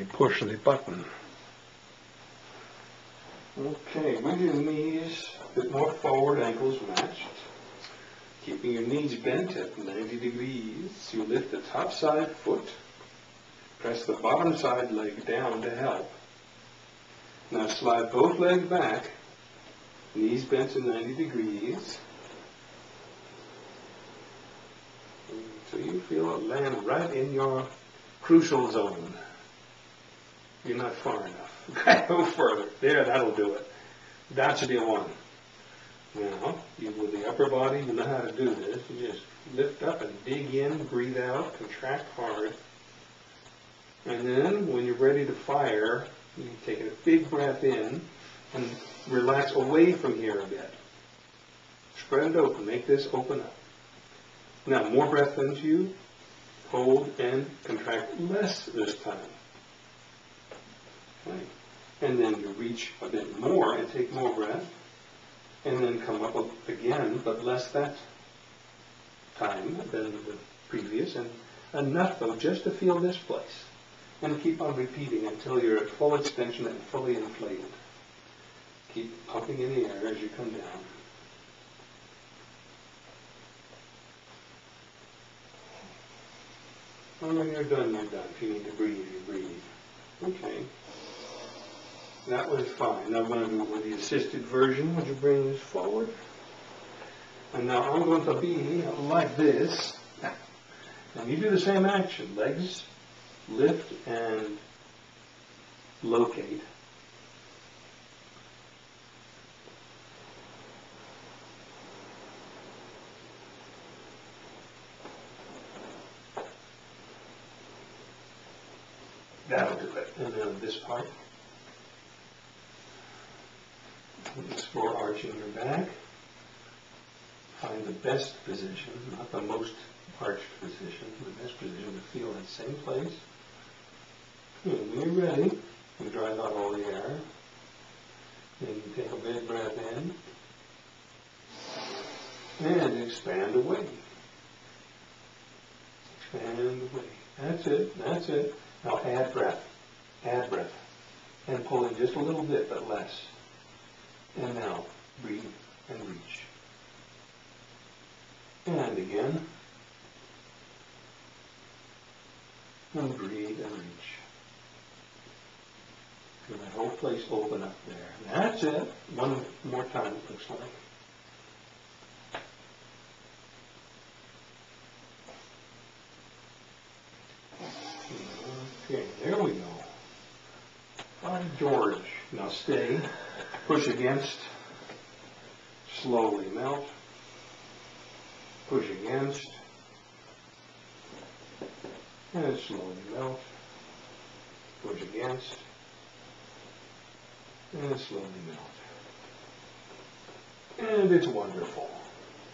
Push the button. Okay, with your knees a bit more forward, ankles matched. Keeping your knees bent at 90 degrees, you lift the top side foot. Press the bottom side leg down to help. Now slide both legs back, knees bent to 90 degrees. So you feel it land right in your crucial zone. You're not far enough. Go further. There, that'll do it. That should be a 1. Now, with the upper body, you know how to do this. You just lift up and dig in, breathe out, contract hard. And then, when you're ready to fire, you take a big breath in and relax away from here a bit. Spread it open. Make this open up. Now, more breath into you. Hold and contract less this time. Okay. And then you reach a bit more and take more breath. And then come up again, but less that time than the previous. And enough, though, just to feel this place. And keep on repeating until you're at full extension and fully inflated. Keep pumping in the air as you come down. And when you're done, you're done. If you need to breathe, you breathe. Okay. That was fine. Now I'm going to do it with the assisted version. Would you bring this forward? And now I'm going to be like this. And you do the same action. Legs lift and locate. That'll do it. And then this part. It's for arching your back. Find the best position, not the most arched position, the best position to feel in the same place. And when you're ready, you drive out all the air. Then you take a big breath in. And expand away. Expand away. That's it. That's it. Now add breath. Add breath. And pull in just a little bit, but less. And now, breathe and reach. And again. And breathe and reach. And that whole place open up there. That's it. One more time, it looks like. Okay, there we go. By George. Now stay. Push against. Slowly melt. Push against. And slowly melt. Push against. And slowly melt. And it's wonderful.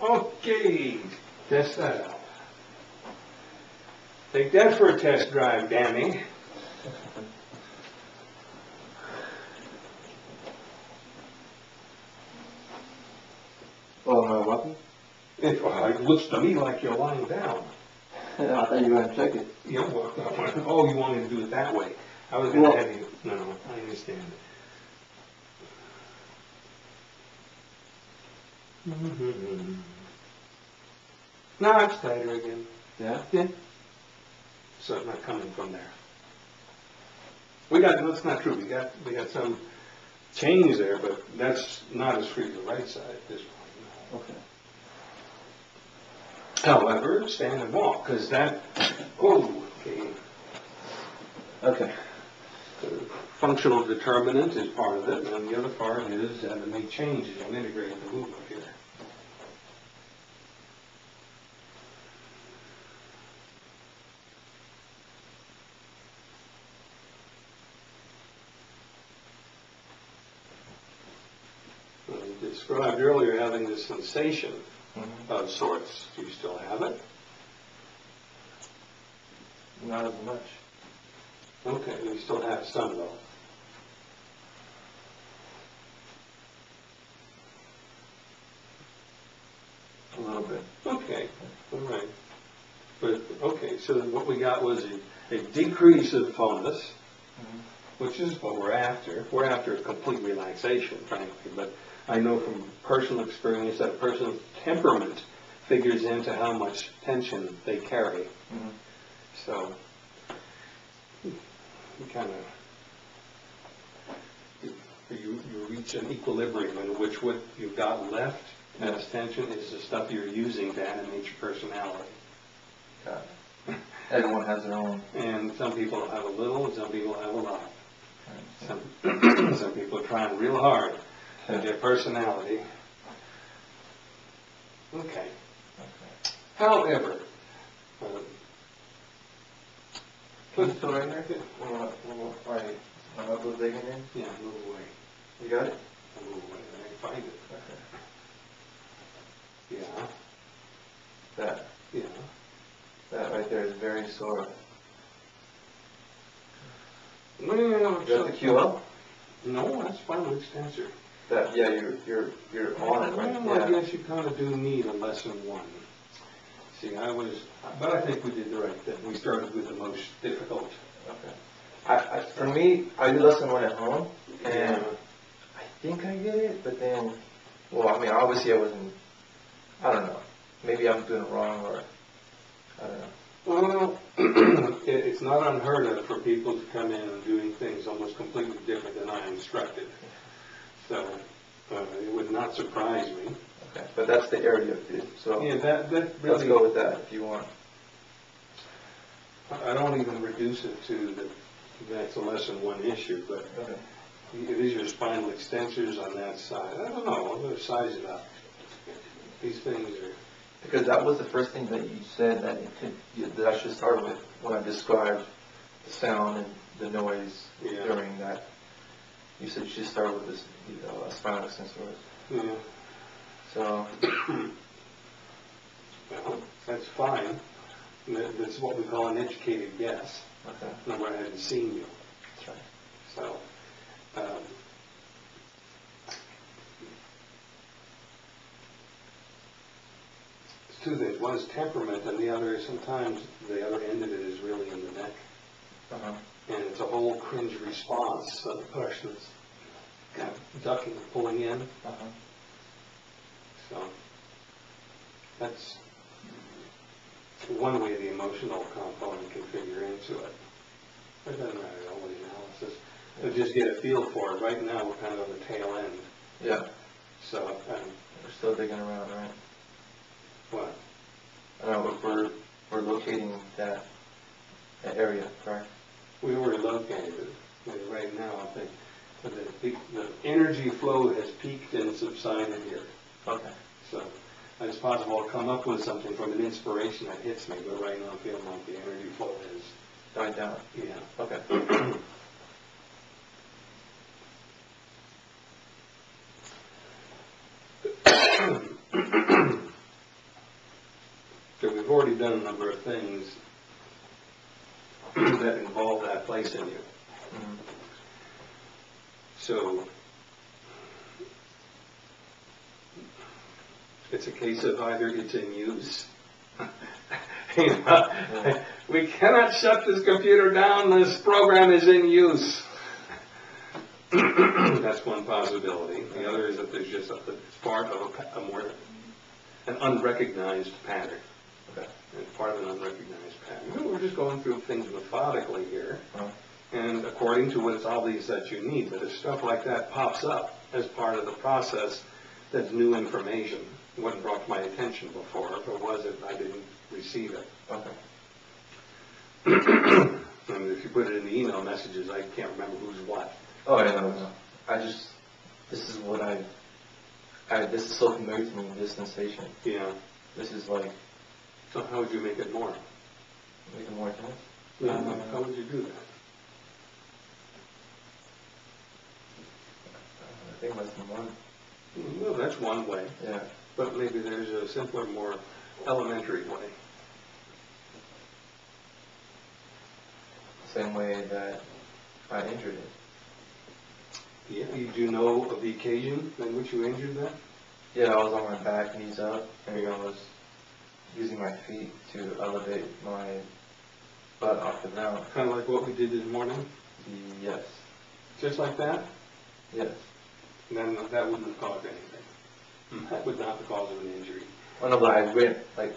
Okay. Test that out. Take that for a test drive, Danny. Oh, my weapon? It looks to me like you're lying down. I thought you were going to check it. Yeah, well, oh, you wanted to do it that way. I was going to have you. No, I understand. Mm-hmm. No, it's tighter again. Yeah? Yeah. So it's not coming from there. That's not true. We got some change there, but that's not as free as the right side at this point. Okay. However, stand and walk, because that, oh, okay. Okay. The functional determinant is part of it, and the other part is to make changes and integrate the movement here. I described earlier having this sensation of sorts. Do you still have it? Not as much. Okay, you still have some though. A little bit. Okay, all right. But, okay, so what we got was a decrease of fullness which is what we're after. We're after complete relaxation, frankly, but I know from personal experience that a person's temperament figures into how much tension they carry. So you kind of, you reach an equilibrium in which what you've got left as tension is the stuff you're using to animate your personality. Got it. Everyone has their own. And some people have a little, and some people have a lot. Some people are trying real hard with their personality. Okay. However, Put it right there. Alright. I'm up with digging in. Yeah, move away. You got it? I'll move away. I can find it. Okay. Yeah. That. Yeah. That right there is very sore. No, You got the QL? No, that's spinal extensor. That, yeah, you're on it, right? Well, Yeah. I guess you kind of do need a lesson one. See, but I think we did the right thing. We started with the most difficult. Okay. For me, I did lesson one at home, and I think I get it, but then, well, I mean, obviously I wasn't, I don't know. Maybe I'm doing it wrong, or, I don't know. Well, it's not unheard of for people to come in and doing things almost completely different than I instructed. So it would not surprise me. Okay, but that's the area, so Yeah, that really. Let's go with that if you want. I don't even reduce it to that's a lesson one issue, but Okay. it is your spinal extensors on that side. I don't know. I'm going to size it up. These things are. Because that was the first thing that you said that that I should start with when I described the sound and the noise during that. You said you should start with this spinal extensors. Yeah. So. Well, that's fine. That's what we call an educated guess. Okay. No, I hadn't seen you. That's right. So. Two things. One is temperament, and the other is sometimes the other end of it is really in the neck. And it's a whole cringe response. So the person's kind of ducking, pulling in. So that's one way the emotional component can figure into it. It doesn't matter all the analysis. But just get a feel for it. Right now we're kind of on the tail end. Yeah. So we're still digging around, right? What? We're locating that area, correct? We already located it. And right now, I think the energy flow has peaked and subsided here. Okay. So it's possible I'll come up with something from an inspiration that hits me, but right now I'm feeling like the energy flow has died down. Yeah. Okay. So we've already done a number of things that involve that place in you. So it's a case of either it's in use. We cannot shut this computer down. This program is in use. That's one possibility. The other is that there's just it's part of an unrecognized pattern. Okay. It's part of an unrecognized pattern. We're just going through things methodically here, and according to what it's obvious that you need. But if stuff like that pops up as part of the process, that's new information. It wasn't brought to my attention before. If it was, I didn't receive it. Okay. And if you put it in the email messages, I can't remember who's what. Oh, I know. This is what this is so familiar to me, this sensation. Yeah. This is like. So how would you make it more? Make it more intense? Yeah, how would you do that? I think less than one. Well, that's one way. Yeah. But maybe there's a simpler, more elementary way. Same way that I injured it. Yeah. Do you know of the occasion in which you injured that? Yeah, I was on my back, knees up, and I was using my feet to elevate my butt off the ground. Kind of like what we did this morning? Yes. Just like that? Yes. Then that wouldn't have caused anything. That would not have caused an injury. Oh no, but I went I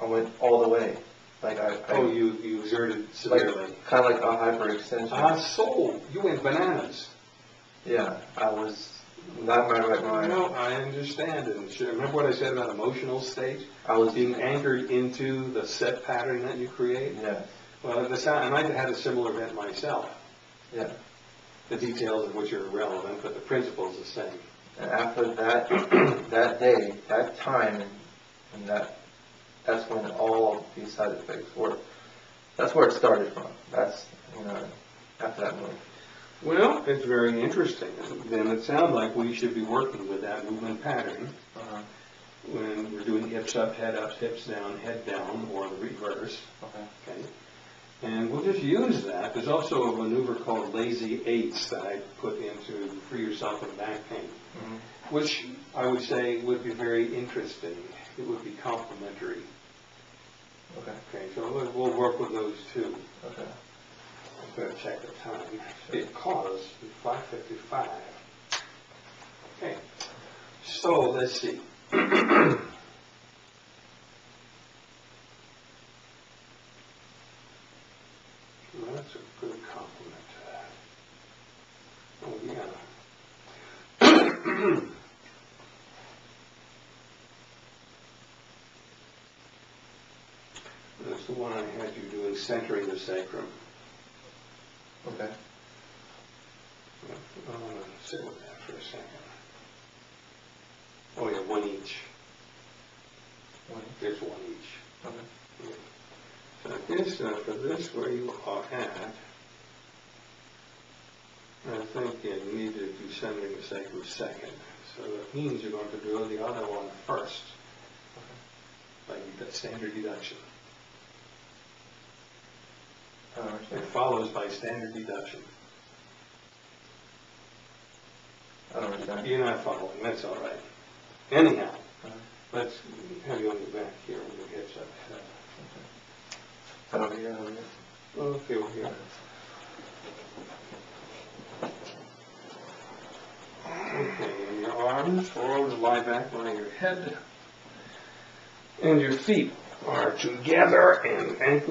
went all the way. You exerted severely. Kind of like a hyperextension. So you went bananas. Yeah, I was not in my right mind. No, I understand. And remember what I said about emotional state? I was being anchored into the set pattern that you create. Yeah. Well, I might have had a similar event myself. Yeah. The details of which are irrelevant, but the principle is the same. And after that, that day, that time, and that's when all these side effects were. That's where it started from. That's, after that move. Well, it's very interesting. Then it sounds like we should be working with that movement pattern when we're doing hips up, hips down, head down, or the reverse. Okay. And we'll just use that. There's also a maneuver called lazy eights that I put in to free yourself from back pain, which I would say would be very interesting. It would be complementary. Okay, so we'll work with those two. Okay. I'm going to check the time. Because 5:55. Okay, so let's see. Well, that's a good compliment. Oh, yeah. That's the one I had you doing, centering the sacrum. Okay. I'm going to sit with that for a second. Oh, yeah, one each. There's one each. Okay. Yeah. So I guess for this, where you are at, I think you need to do centering the sacrum second. So that means you're going to do the other one first. By standard deduction. It follows by standard deduction. I don't understand. You're not following, that's all right. Anyhow, let's have you on your back here when your hips up. Over here. Okay, over here. Okay, and your arms forward, lie back by your head. And your feet are together and ankle